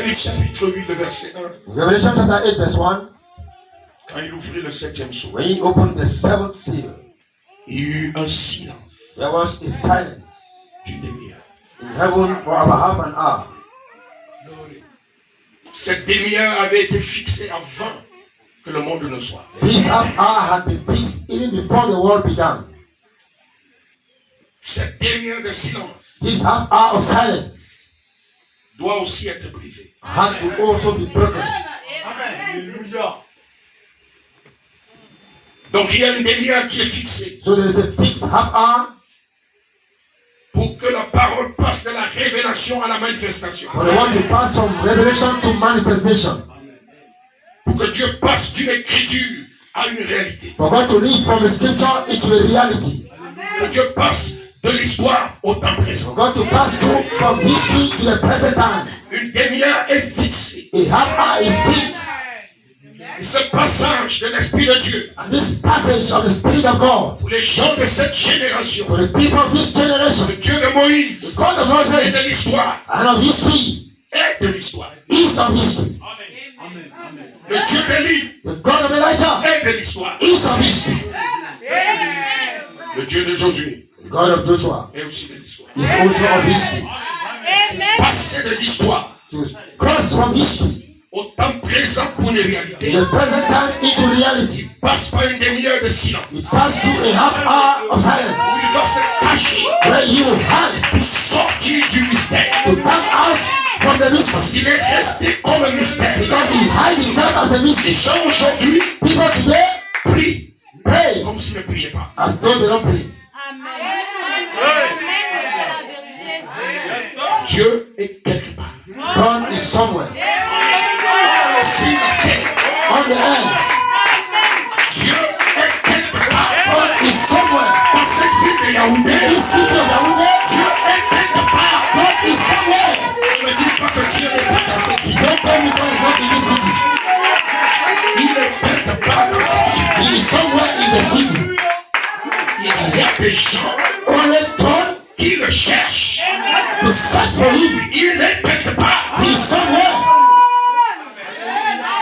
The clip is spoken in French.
Apocalypse chapitre 8, le verset 1. Revelation chapter 8 verse 1. Quand il ouvrit le 7e sceau, When he opened the 7th seal, il y eut un silence there was a silence d'une demi-heure. in heaven for about half an hour. Cette demi-heure avait été fixée avant que le monde ne soit. This half hour had been fixed even before the world began. Cette demi-heure de silence This half hour of silence doit aussi être brisée. had to also be broken. Donc il y a une demi-heure qui est fixée So there is a fixed half hour pour que la parole passe de la révélation à la manifestation. for the one to pass from revelation to manifestation. Pour que Dieu passe d'une écriture à une réalité. For God to live from the scripture into a reality. Que Dieu passe de l'histoire au temps présent. For God to pass through from history to the present time. Une demi-heure est fixée. A half hour is fixed. Et ce passage de l'Esprit de Dieu And this passage of the Spirit of God pour les gens de cette génération, for the people of this generation, le Dieu de Moïse God of et Moses de l'histoire, and of history est de l'histoire. is of history. Le Dieu d'Élie The God of Elijah est de l'histoire. is of history. Le Dieu de Josué The God of Joshua est aussi de l'histoire. is also of history. Passer de l'histoire To cross from history au temps présent pour une réalité. to the present time into reality. Passe par une demi-heure de silence. It passed through a half hour of silence Il va se cacher where you hide pour sortir du mystère. to come out from the mystery. Parce qu'il est resté comme un mystère. Because he hide himself as a Les mystery. gens aujourd'hui People today prient pray comme s'ils ne priaient pas. as though they don't pray. Dieu est quelque part. God is somewhere Sur la terre, on the earth. Dieu est quelque part. God is somewhere Dans cette ville de in Yaoundé, this city of Yaoundé. Dieu est quelque part. God is somewhere. Ne me dites pas que Dieu n'est pas dans cette ville. Don't tell me God is not in this city. Il est quelque part dans cette ville. He is somewhere in the city. Il y a des gens Only God qui le cherchent. to search for him. Il est quelque part. He is somewhere.